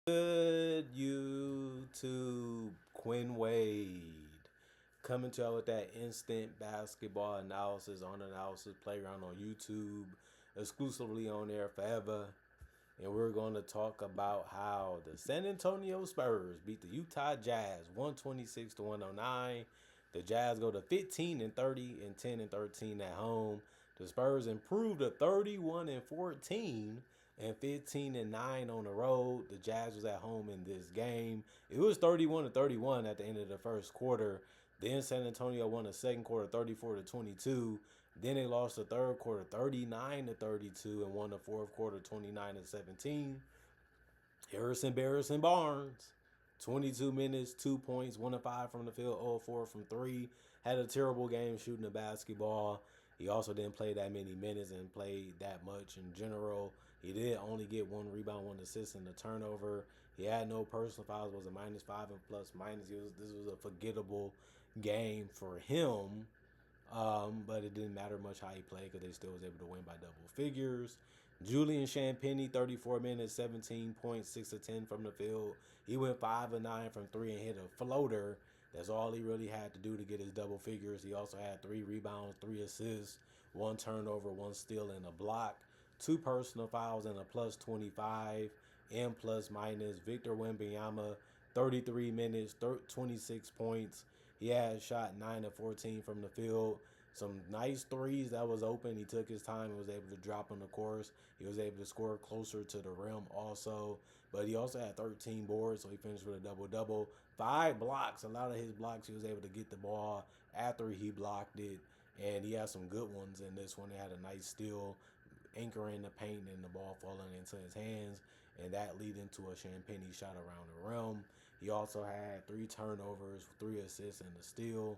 Good YouTube, Quinn Wade coming to you with that instant basketball analysis on Analysis Playground on YouTube, exclusively on there forever. And we're going to talk about how the San Antonio Spurs beat the Utah Jazz 126 to 109. The Jazz go to 15 and 30 and 10 and 13 at home. The Spurs improved to 31 and 14 and 15 and 9 on the road. The Jazz was at home in this game. It was 31 to 31 at the end of the first quarter. Then San Antonio won the second quarter 34 to 22. Then they lost the third quarter 39 to 32 and won the fourth quarter 29 to 17. Harrison Barnes, 22 minutes, 2 points, 1 of 5 from the field, 0 of 4 from 3. Had a terrible game shooting the basketball. He also didn't play that many minutes and played that much in general. He did only get 1 rebound, 1 assist, and a turnover. He had no personal fouls, was a -5 and plus minus. This was a forgettable game for him. But it didn't matter much how he played because they still was able to win by double figures. Julian Champagnie, 34 minutes, 17 points, 6 of 10 from the field. He went 5 of 9 from 3 and hit a floater. That's all he really had to do to get his double figures. He also had 3 rebounds, 3 assists, 1 turnover, 1 steal, and a block. 2 personal fouls and a plus 25 and plus minus. Victor Wembanyama, 33 minutes, 26 points. He had shot 9 of 14 from the field. Some nice threes that was open. He took his time and was able to drop on the course. He was able to score closer to the rim also. But he also had 13 boards, so he finished with a double-double. 5 blocks. A lot of his blocks, he was able to get the ball after he blocked it. And he had some good ones in this one. He had a nice steal, anchoring the paint and the ball falling into his hands. And that leading to a Champagnie shot around the rim. He also had 3 turnovers, 3 assists, and a steal.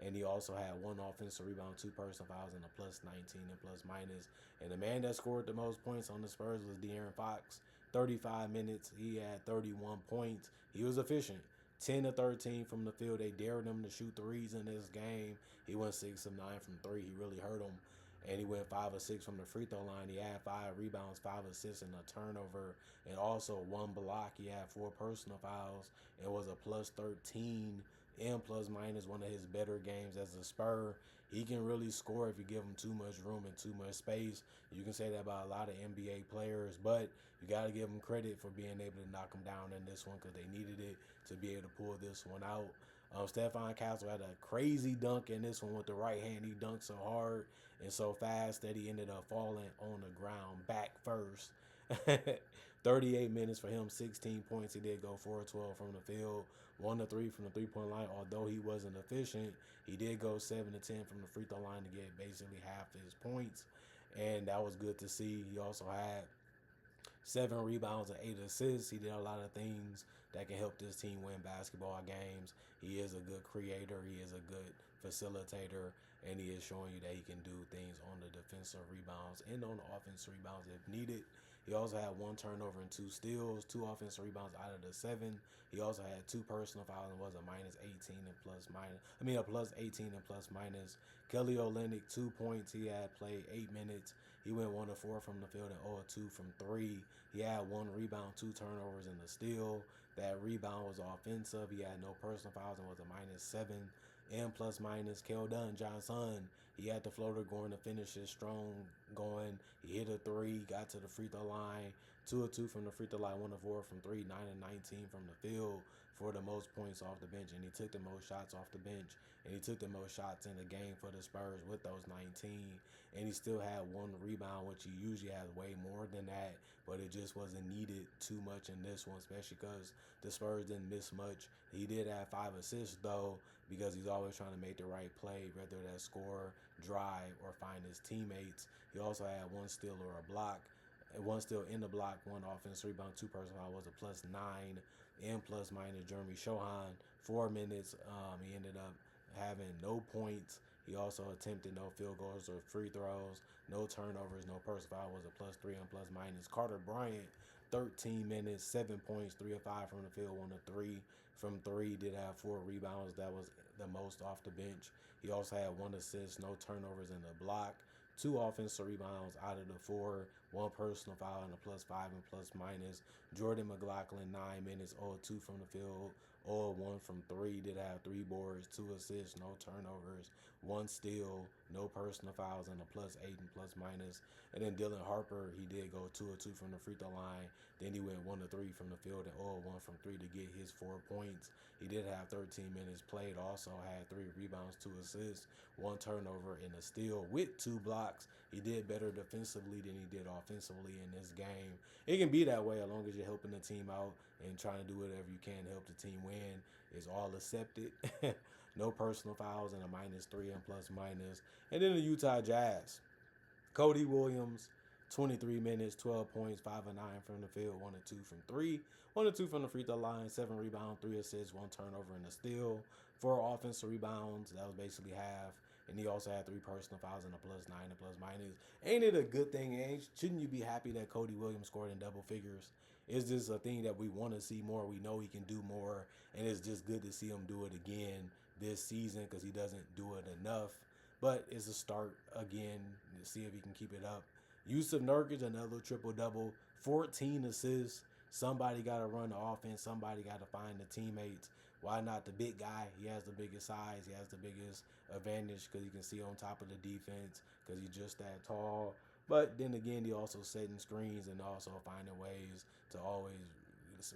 And he also had 1 offensive rebound, 2 personal fouls, and a plus 19 and plus minus. And the man that scored the most points on the Spurs was De'Aaron Fox. 35 minutes, he had 31 points. He was efficient. 10 of 13 from the field. They dared him to shoot threes in this game. He went 6 of 9 from 3. He really hurt him. And he went 5 of 6 from the free throw line. He had 5 rebounds, 5 assists, and a turnover, and also 1 block. He had 4 personal fouls. It was a plus 13 and plus minus, one of his better games as a Spur. He can really score if you give him too much room and too much space. You can say that about a lot of NBA players, but you got to give him credit for being able to knock him down in this one because they needed it to be able to pull this one out. Stephon Castle had a crazy dunk in this one with the right hand. He dunked so hard and so fast that he ended up falling on the ground back first. 38 minutes for him, 16 points. He did go 4 of 12 from the field, 1 of 3 from the three-point line. Although he wasn't efficient, he did go 7 of 10 from the free throw line to get basically half his points, and that was good to see. He also had 7 rebounds and 8 assists. He did a lot of things that can help this team win basketball games. He is a good creator. He is a good facilitator, and he is showing you that he can do things on the defensive rebounds and on the offensive rebounds if needed. He also had 1 turnover and 2 steals, 2 offensive rebounds out of the 7. He also had 2 personal fouls and was a minus 18 and plus minus. A plus 18 and plus minus. Kelly Olynyk, 2 points. He had played 8 minutes. He went 1 of 4 from the field and 0 of 2 from 3. He had 1 rebound, 2 turnovers, and a steal. That rebound was offensive. He had no personal fouls and was a minus 7 and plus minus. Keldon Johnson, he had the floater going to finish his strong going. He hit a 3, got to the free throw line, 2 of 2 from the free throw line, 1 of 4 from 3, 9 of 19 from the field for the most points off the bench. And he took the most shots off the bench. And he took the most shots in the game for the Spurs with those 19. And he still had 1 rebound, which he usually has way more than that. But it just wasn't needed too much in this one, especially because the Spurs didn't miss much. He did have 5 assists, though, because he's always trying to make the right play, whether that's score, drive, or find his teammates. He also had 1 steal or a block. 1 steal in the block, 1 offense rebound, 2 personal foul, was a plus 9 and plus minus. Jeremy Shohan, 4 minutes. He ended up having no points. He also attempted no field goals or free throws, no turnovers, no personal foul, was a plus 3 and plus minus. Carter Bryant, 13 minutes, 7 points, 3 of 5 from the field, 1 of 3 from 3. Did have 4 rebounds. That was the most off the bench. He also had 1 assist, no turnovers, and a block. 2 offensive rebounds out of the 4, 1 personal foul and a +5 and plus minus. Jordan McLaughlin, 9 minutes, 0-2 from the field, 0-1 from 3. Did have 3 boards, 2 assists, no turnovers, 1 steal, no personal fouls, and a +8 and plus minus. And then Dylan Harper, he did go 2-2 from the free throw line. Then he went 1-3 from the field and 0-1 from 3 to get his 4 points. He did have 13 minutes played, also had 3 rebounds, 2 assists, 1 turnover, and a steal with 2 blocks. He did better defensively than he did offensively in this game. It can be that way as long as you're helping the team out and trying to do whatever you can to help the team win. It's all accepted. No personal fouls and a -3 and plus minus. And then the Utah Jazz. Cody Williams, 23 minutes, 12 points, 5 of 9 from the field, 1 of 2 from 3, 1 of 2 from the free throw line, 7 rebounds, 3 assists, 1 turnover, and a steal. 4 offensive rebounds, that was basically half. And he also had 3 personal fouls and a +9 and plus minus. Ain't it a good thing? Shouldn't you be happy that Cody Williams scored in double figures? It's just a thing that we want to see more. We know he can do more, and it's just good to see him do it again this season because he doesn't do it enough. But it's a start again to see if he can keep it up. Yusuf Nurkic, another triple-double, 14 assists. Somebody got to run the offense. Somebody got to find the teammates. Why not the big guy? He has the biggest size. He has the biggest advantage because he can see on top of the defense because he's just that tall. But then again, he also setting screens and also finding ways to always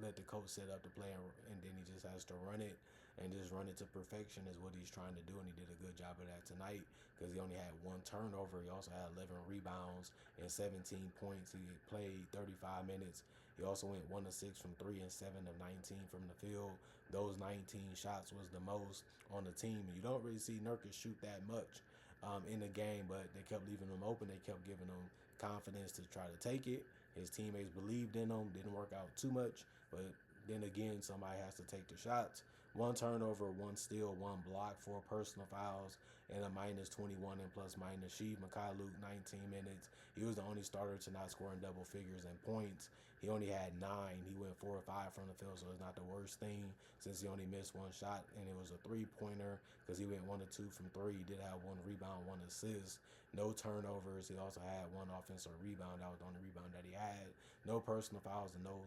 let the coach set up the play, and then he just has to run it and just run it to perfection is what he's trying to do, and he did a good job of that tonight because he only had 1 turnover. He also had 11 rebounds and 17 points. He played 35 minutes. He also went 1 of 6 from 3 and 7 of 19 from the field. Those 19 shots was the most on the team. You don't really see Nurkic shoot that much in the game, but they kept leaving him open. They kept giving him confidence to try to take it. His teammates believed in him. Didn't work out too much, but then again, somebody has to take the shots. 1 turnover, 1 steal, 1 block, 4 personal fouls, and a -21 and plus minus. Sheed Mykhailiuk, 19 minutes. He was the only starter to not score in double figures in points. He only had 9. He went 4 or 5 from the field, so it's not the worst thing since he only missed 1 shot, and it was a 3-pointer because he went 1 of 2 from 3. He did have 1 rebound, 1 assist. No turnovers. He also had 1 offensive rebound. That was the only rebound that he had. No personal fouls and no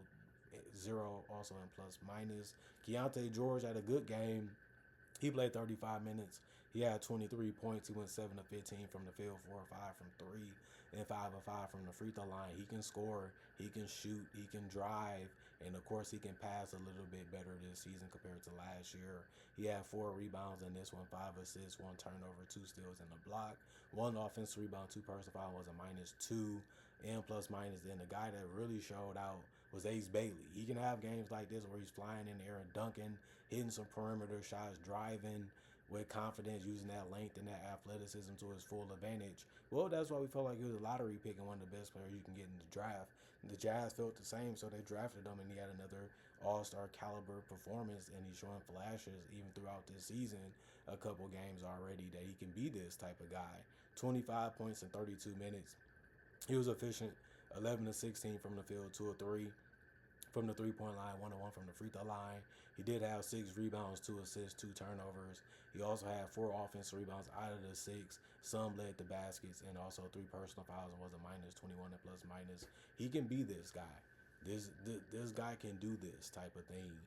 0 also in plus minus. Keontae George had a good game. He played 35 minutes. He had 23 points. He went 7 of 15 from the field, 4 or 5 from 3, and 5 of 5 from the free throw line. He can score, he can shoot, he can drive, and of course he can pass a little bit better this season compared to last year. He had 4 rebounds in this one, 5 assists, 1 turnover, 2 steals, and a block. 1 offensive rebound, 2 personal foul was a -2 and plus minus. Then the guy that really showed out was Ace Bailey. He can have games like this where he's flying in the air and dunking, hitting some perimeter shots, driving with confidence, using that length and that athleticism to his full advantage. Well, that's why we felt like he was a lottery pick and one of the best players you can get in the draft. The Jazz felt the same, so they drafted him, and he had another all-star caliber performance, and he's showing flashes even throughout this season, a couple games already, that he can be this type of guy. 25 points in 32 minutes. He was efficient, 11 of 16 from the field, 2 of 3 from the three-point line, 1 of 1 from the free throw line. He did have 6 rebounds, 2 assists, 2 turnovers. He also had 4 offensive rebounds out of the 6. Some led to baskets and also 3 personal fouls and was a -21 and plus minus. He can be this guy. This guy can do this type of thing.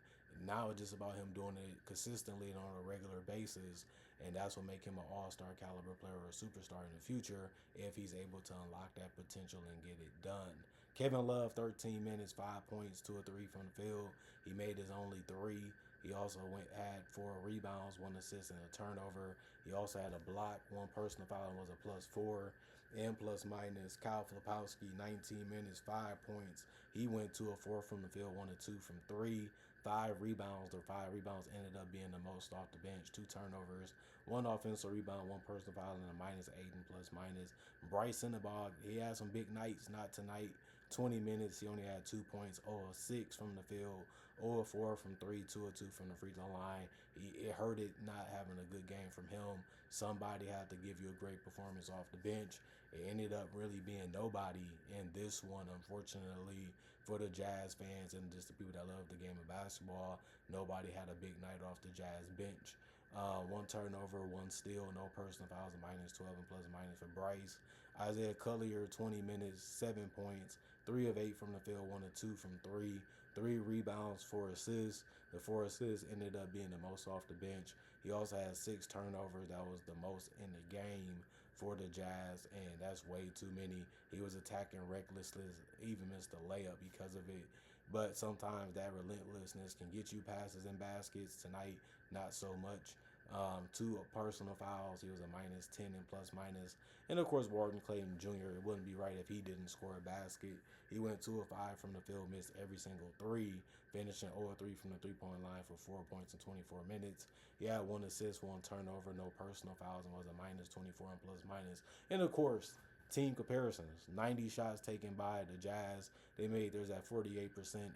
Now it's just about him doing it consistently and on a regular basis, and that's what make him an all-star caliber player or a superstar in the future if he's able to unlock that potential and get it done. Kevin Love, 13 minutes, 5 points, 2 or 3 from the field. He made his only 3. He also had 4 rebounds, 1 assist, and a turnover. He also had a block, 1 personal foul, and was a +4 and plus minus. Kyle Filipowski, 19 minutes, 5 points. He went 2 of 4 from the field, 1 of 2 from 3. 5 rebounds. The 5 rebounds ended up being the most off the bench. 2 turnovers, 1 offensive rebound, 1 personal foul, and a -8 and plus minus. Bryce Cinnabog, he had some big nights, not tonight. 20 minutes, he only had 2 points, 0 of 6 from the field, 0 of 4 from 3, 2 of 2 from the free throw line. It hurt it not having a good game from him. Somebody had to give you a great performance off the bench. It ended up really being nobody in this one, unfortunately, for the Jazz fans and just the people that love the game of basketball. Nobody had a big night off the Jazz bench. One turnover, one steal, no personal fouls, a minus 12 and plus minus for Bryce. Isaiah Collier, 20 minutes, 7 points, 3 of 8 from the field, 1 of 2 from three, 3 rebounds, 4 assists. The 4 assists ended up being the most off the bench. He also had 6 turnovers. That was the most in the game for the Jazz, and that's way too many. He was attacking recklessly, even missed a layup because of it. But sometimes that relentlessness can get you passes and baskets. Tonight, not so much. 2 personal fouls. He was a minus 10 and plus minus. And of course, Warden Clayton Jr., it wouldn't be right if he didn't score a basket. He went 2 of 5 from the field, missed every single three, finishing 0 of 3 from the 3 point line for 4 points in 24 minutes. He had 1 assist, 1 turnover, no personal fouls, and was a minus 24 and plus minus. And of course, team comparisons. 90 shots taken by the Jazz. They made theirs at 48%,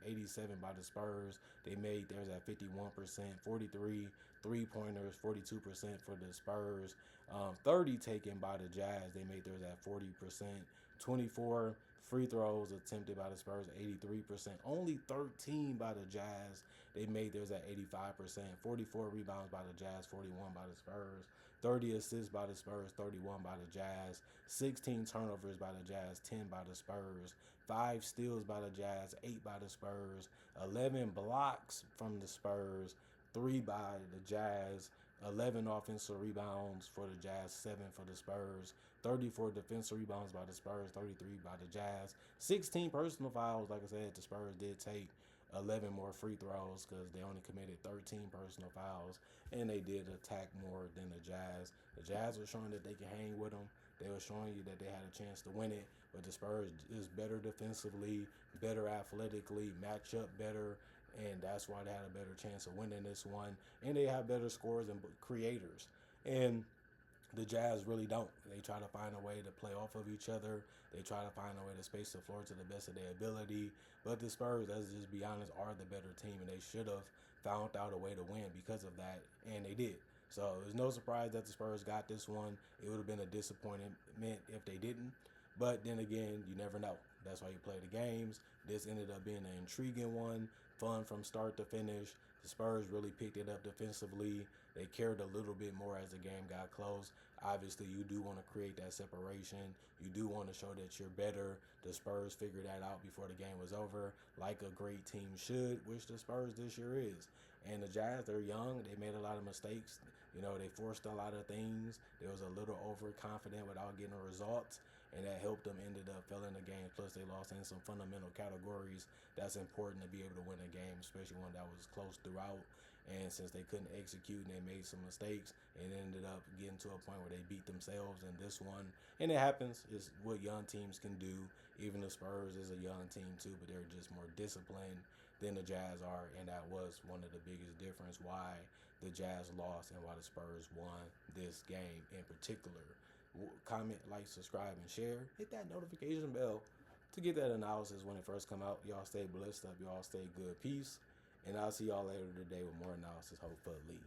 87 by the Spurs. They made theirs at 51%, 43 3-pointers, 42% for the Spurs. 30 taken by the Jazz. They made theirs at 40%, 24 free throws attempted by the Spurs, 83%. Only 13 by the Jazz. They made theirs at 85%. 44 rebounds by the Jazz, 41 by the Spurs. 30 assists by the Spurs, 31 by the Jazz. 16 turnovers by the Jazz, 10 by the Spurs. 5 steals by the Jazz, 8 by the Spurs. 11 blocks from the Spurs, 3 by the Jazz. 11 offensive rebounds for the Jazz, 7 for the Spurs. 34 defensive rebounds by the Spurs, 33 by the Jazz. 16 personal fouls. Like I said, the Spurs did take 11 more free throws because they only committed 13 personal fouls, and they did attack more than the Jazz. The Jazz were showing that they can hang with them. They were showing you that they had a chance to win it, but the Spurs is better defensively, better athletically, match up better, and that's why they had a better chance of winning this one. And they have better scorers and creators. And the Jazz really don't. They try to find a way to play off of each other. They try to find a way to space the floor to the best of their ability. But the Spurs, let's just be honest, are the better team, and they should have found out a way to win because of that, and they did. So it's no surprise that the Spurs got this one. It would have been a disappointment if they didn't. But then again, you never know. That's why you play the games. This ended up being an intriguing one, fun from start to finish. The Spurs really picked it up defensively. They cared a little bit more as the game got close. Obviously, you do want to create that separation. You do want to show that you're better. The Spurs figured that out before the game was over, like a great team should, which the Spurs this year is. And the Jazz, they're young. They made a lot of mistakes. They forced a lot of things. They was a little overconfident without getting results, and that helped them ended up failing the game. Plus, they lost in some fundamental categories that's important to be able to win a game, especially one that was close throughout. And since they couldn't execute and they made some mistakes, it ended up getting to a point where they beat themselves in this one. And it happens. It's what young teams can do. Even the Spurs is a young team too, but they're just more disciplined than the Jazz are. And that was one of the biggest difference why the Jazz lost and why the Spurs won this game in particular. Comment, like, subscribe, and share. Hit that notification bell to get that analysis when it first come out. Y'all stay blessed up. Y'all stay good. Peace. And I'll see y'all later today with more analysis, hopefully.